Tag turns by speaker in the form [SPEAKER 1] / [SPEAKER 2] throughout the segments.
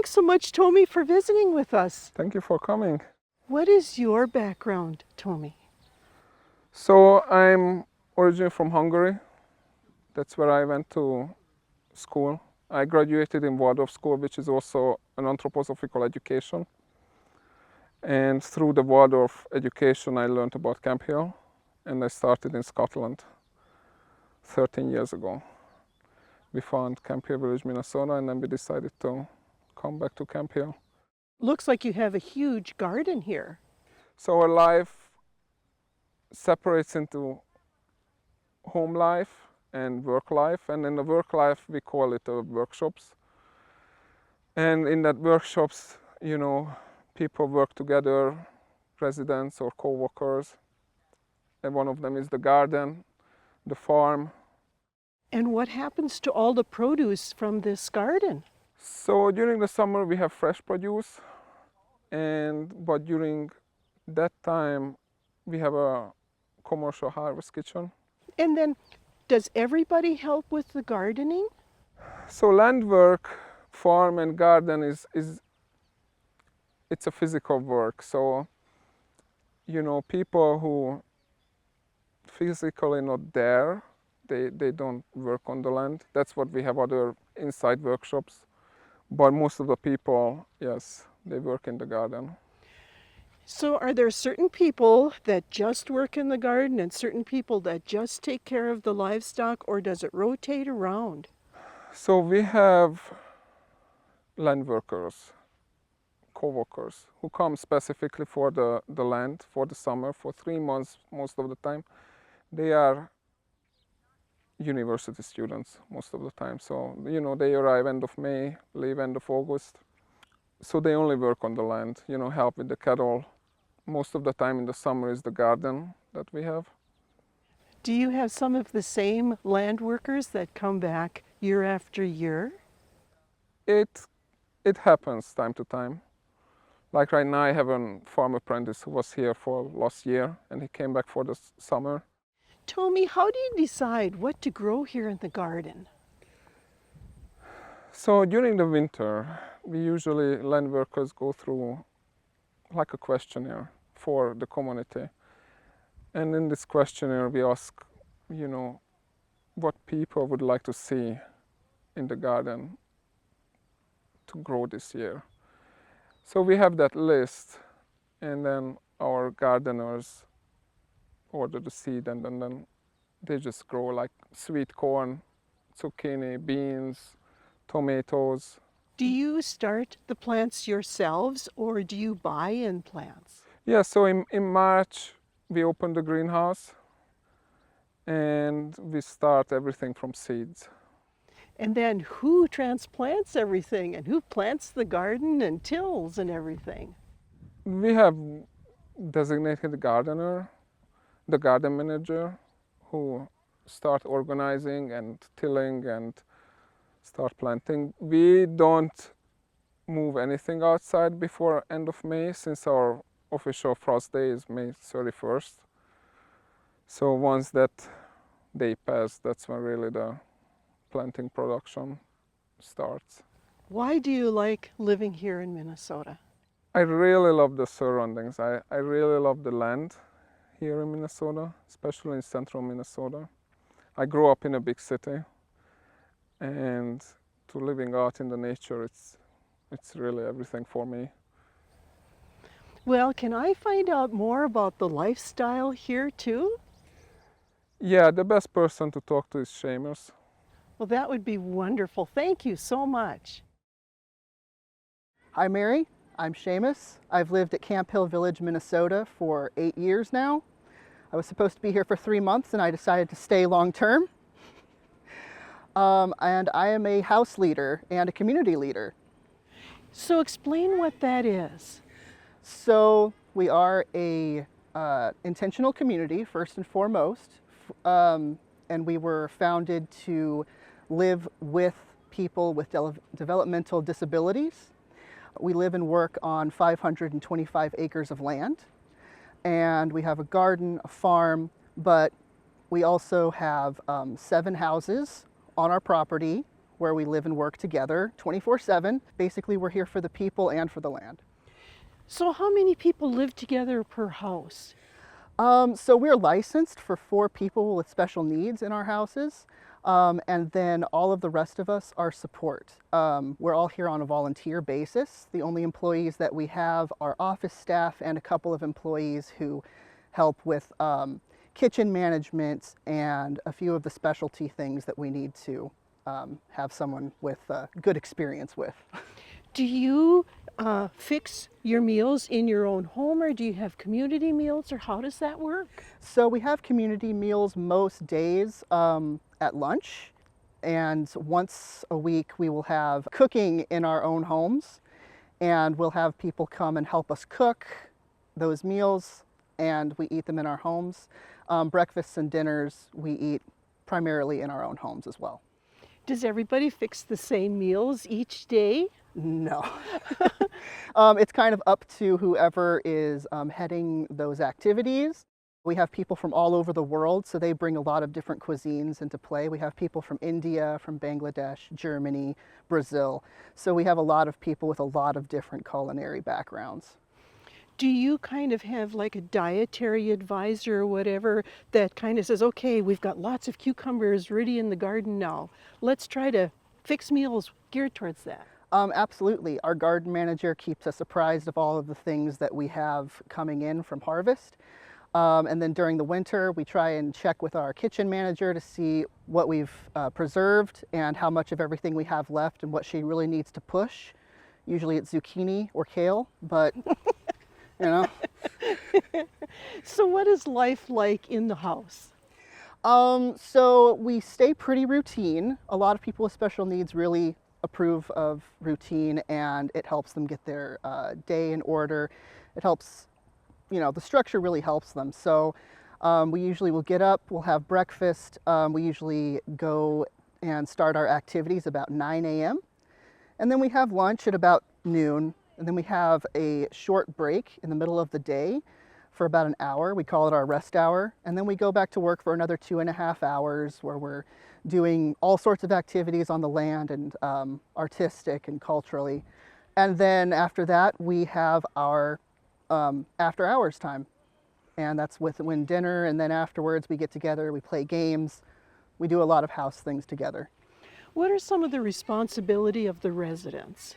[SPEAKER 1] Thanks so much, Tomi, for visiting with us.
[SPEAKER 2] Thank you for coming.
[SPEAKER 1] What is your background, Tomi?
[SPEAKER 2] So I'm originally from Hungary. That's where I went to school. I graduated in Waldorf School, which is also an anthroposophical education. And through the Waldorf education, I learned about Camp Hill, and I started in Scotland 13 years ago. We found Camp Hill Village, Minnesota, and then we decided to come back to Camp Hill.
[SPEAKER 1] Looks like you have a huge garden here.
[SPEAKER 2] So our life separates into home life and work life, and in the work life we call it workshops. And in that workshops, people work together, residents or co-workers, and one of them is the garden, the farm.
[SPEAKER 1] And what happens to all the produce from this garden?
[SPEAKER 2] So during the summer we have fresh produce, but during that time we have a commercial harvest kitchen.
[SPEAKER 1] And then, does everybody help with the gardening?
[SPEAKER 2] So land work, farm and garden it's a physical work. So people who physically not there, they don't work on the land. That's what we have other inside workshops. But most of the people, yes, they work in the garden.
[SPEAKER 1] So are there certain people that just work in the garden and certain people that just take care of the livestock, or does it rotate around?
[SPEAKER 2] So we have land workers, co-workers, who come specifically for the land for the summer, for 3 months most of the time. They are university students most of the time. So, they arrive end of May, leave end of August. So they only work on the land, help with the cattle. Most of the time in the summer is the garden that we have.
[SPEAKER 1] Do you have some of the same land workers that come back year after year?
[SPEAKER 2] It happens time to time. Like right now I have a farm apprentice who was here for last year and he came back for the summer.
[SPEAKER 1] Tomi, how do you decide what to grow here in the garden?
[SPEAKER 2] So during the winter, we usually, land workers go through like a questionnaire for the community. And in this questionnaire, we ask, what people would like to see in the garden to grow this year. So we have that list, and then our gardeners order the seed, and then they just grow like sweet corn, zucchini, beans, tomatoes.
[SPEAKER 1] Do you start the plants yourselves or do you buy in plants?
[SPEAKER 2] Yeah, so in March we open the greenhouse and we start everything from seeds.
[SPEAKER 1] And then who transplants everything and who plants the garden and tills and everything?
[SPEAKER 2] We have designated gardener, the garden manager, who start organizing and tilling and start planting. We don't move anything outside before end of May, since our official frost day is May 31st. So once that day passes, that's when really the planting production starts.
[SPEAKER 1] Why do you like living here in Minnesota?
[SPEAKER 2] I really love the surroundings. I really love the land here in Minnesota, especially in central Minnesota. I grew up in a big city, and to living out in the nature, it's really everything for me.
[SPEAKER 1] Well, can I find out more about the lifestyle here too?
[SPEAKER 2] Yeah, the best person to talk to is Seamus.
[SPEAKER 1] Well, that would be wonderful. Thank you so much.
[SPEAKER 3] Hi Mary, I'm Seamus. I've lived at Camp Hill Village, Minnesota for 8 years now. I was supposed to be here for 3 months and I decided to stay long term. And I am a house leader and a community leader.
[SPEAKER 1] So explain what that is.
[SPEAKER 3] So we are a intentional community first and foremost, and we were founded to live with people with developmental disabilities. We live and work on 525 acres of land, and we have a garden, a farm, but we also have 7 houses on our property where we live and work together 24/7. Basically, we're here for the people and for the land.
[SPEAKER 1] So how many people live together per house?
[SPEAKER 3] So we're licensed for 4 people with special needs in our houses. And then all of the rest of us are support. We're all here on a volunteer basis. The only employees that we have are office staff and a couple of employees who help with kitchen management and a few of the specialty things that we need to have someone with good experience with.
[SPEAKER 1] Do you fix your meals in your own home, or do you have community meals, or how does that work?
[SPEAKER 3] So we have community meals most days at lunch, and once a week we will have cooking in our own homes, and we'll have people come and help us cook those meals, and we eat them in our homes. Breakfasts and dinners we eat primarily in our own homes as well.
[SPEAKER 1] Does everybody fix the same meals each day?
[SPEAKER 3] No. It's kind of up to whoever is heading those activities. We have people from all over the world, so they bring a lot of different cuisines into play. We have people from India, from Bangladesh, Germany, Brazil. So we have a lot of people with a lot of different culinary backgrounds.
[SPEAKER 1] Do you kind of have like a dietary advisor or whatever that kind of says, okay, we've got lots of cucumbers ready in the garden now. Let's try to fix meals geared towards that.
[SPEAKER 3] Absolutely. Our garden manager keeps us apprised of all of the things that we have coming in from harvest. And then during the winter, we try and check with our kitchen manager to see what we've preserved and how much of everything we have left and what she really needs to push. Usually it's zucchini or kale, but you know.
[SPEAKER 1] So what is life like in the house?
[SPEAKER 3] So we stay pretty routine. A lot of people with special needs really approve of routine, and it helps them get their day in order. It helps, you know, the structure really helps them. So we usually will get up, we'll have breakfast. We usually go and start our activities about 9 a.m. And then we have lunch at about noon. And then we have a short break in the middle of the day for about an hour. We call it our rest hour. And then we go back to work for another 2.5 hours where we're doing all sorts of activities on the land and artistic and culturally. And then after that, we have our after hours time. And that's when dinner, and then afterwards we get together, we play games. We do a lot of house things together.
[SPEAKER 1] What are some of the responsibility of the residents?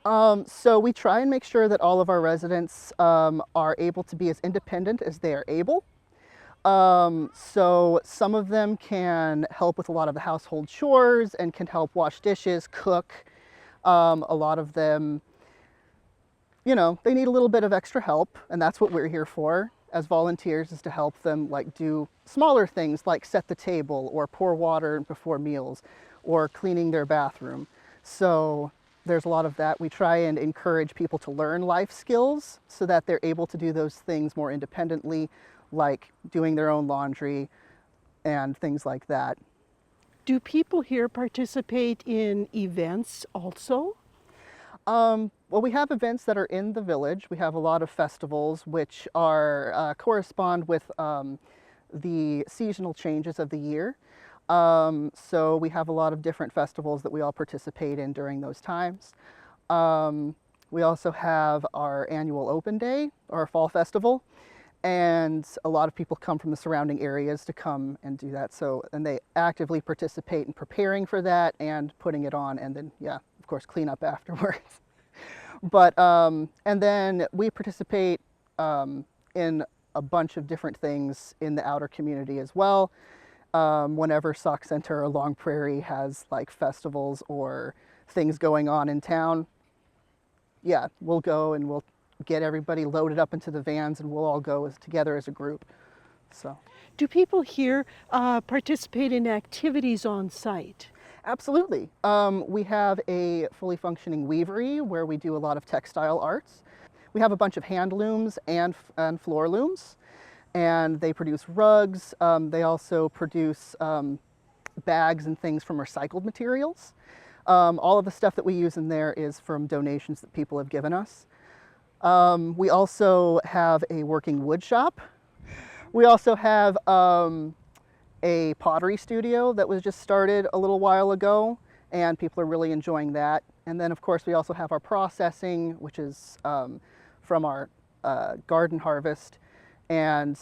[SPEAKER 3] So we try and make sure that all of our residents are able to be as independent as they are able. So some of them can help with a lot of the household chores and can help wash dishes, cook. A lot of them, you know, they need a little bit of extra help, and that's what we're here for as volunteers, is to help them like do smaller things like set the table or pour water before meals or cleaning their bathroom. So there's a lot of that. We try and encourage people to learn life skills so that they're able to do those things more independently, like doing their own laundry and things like that.
[SPEAKER 1] Do people here participate in events also?
[SPEAKER 3] Well, we have events that are in the village. We have a lot of festivals which are correspond with the seasonal changes of the year. So we have a lot of different festivals that we all participate in during those times. We also have our annual open day, or our fall festival, and a lot of people come from the surrounding areas to come and do that. So, and they actively participate in preparing for that and putting it on, and then, yeah, of course, clean up afterwards. But, and then we participate in a bunch of different things in the outer community as well. Whenever Sauk Center or Long Prairie has like festivals or things going on in town, yeah, we'll go and we'll get everybody loaded up into the vans and we'll all go together as a group. So,
[SPEAKER 1] Do people here participate in activities on site?
[SPEAKER 3] absolutely. We have a fully functioning weavery where we do a lot of textile arts. We have a bunch of hand looms and floor looms, and they produce rugs. They also produce bags and things from recycled materials. All of the stuff that we use in there is from donations that people have given us. We also have a working wood shop. We also have a pottery studio that was just started a little while ago, and people are really enjoying that. And then of course we also have our processing, which is from our garden harvest. And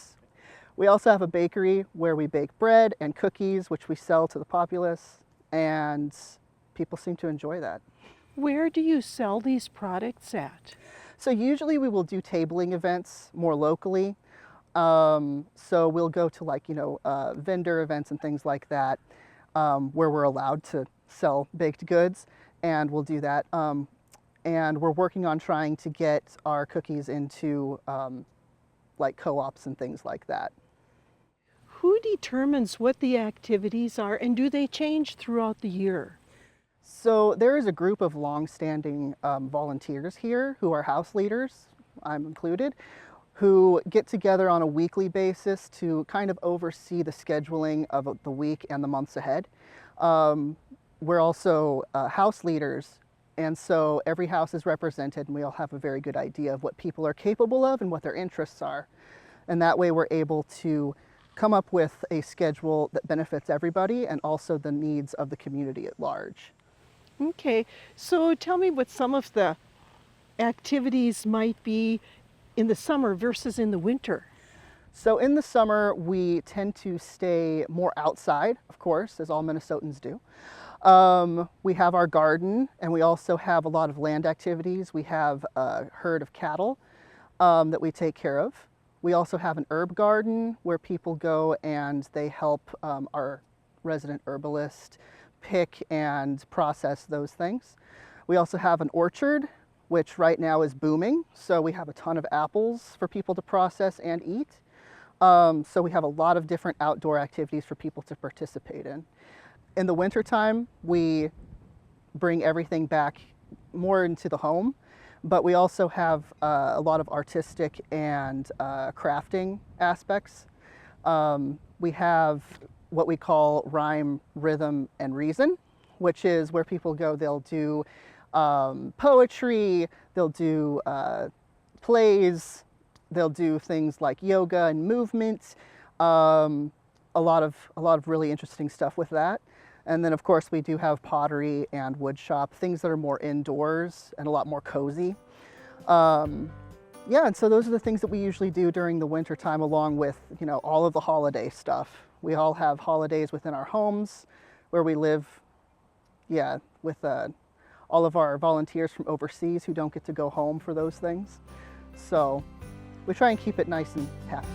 [SPEAKER 3] we also have a bakery where we bake bread and cookies, which we sell to the populace, and people seem to enjoy that.
[SPEAKER 1] Where do you sell these products at?
[SPEAKER 3] So usually we will do tabling events more locally. So we'll go to like, vendor events and things like that, where we're allowed to sell baked goods, and we'll do that. And we're working on trying to get our cookies into like co-ops and things like that.
[SPEAKER 1] Who determines what the activities are, and do they change throughout the year?
[SPEAKER 3] So there is a group of long-standing volunteers here who are house leaders, I'm included, who get together on a weekly basis to kind of oversee the scheduling of the week and the months ahead. We're also house leaders, and so every house is represented, and we all have a very good idea of what people are capable of and what their interests are. And that way we're able to come up with a schedule that benefits everybody and also the needs of the community at large.
[SPEAKER 1] Okay, so tell me what some of the activities might be in the summer versus in the winter.
[SPEAKER 3] So in the summer, we tend to stay more outside, of course, as all Minnesotans do. We have our garden, and we also have a lot of land activities. We have a herd of cattle that we take care of. We also have an herb garden where people go and they help our resident herbalist pick and process those things. We also have an orchard, which right now is booming. So we have a ton of apples for people to process and eat. So we have a lot of different outdoor activities for people to participate in. In the wintertime, we bring everything back more into the home, but we also have a lot of artistic and crafting aspects. We have what we call rhyme, rhythm, and reason, which is where people go, they'll do poetry, they'll do plays, they'll do things like yoga and movement, a lot of really interesting stuff with that. And then of course we do have pottery and wood shop, things that are more indoors and a lot more cozy. Yeah, and so those are the things that we usually do during the winter time, along with, all of the holiday stuff. We all have holidays within our homes where we live, with all of our volunteers from overseas who don't get to go home for those things. So we try and keep it nice and happy.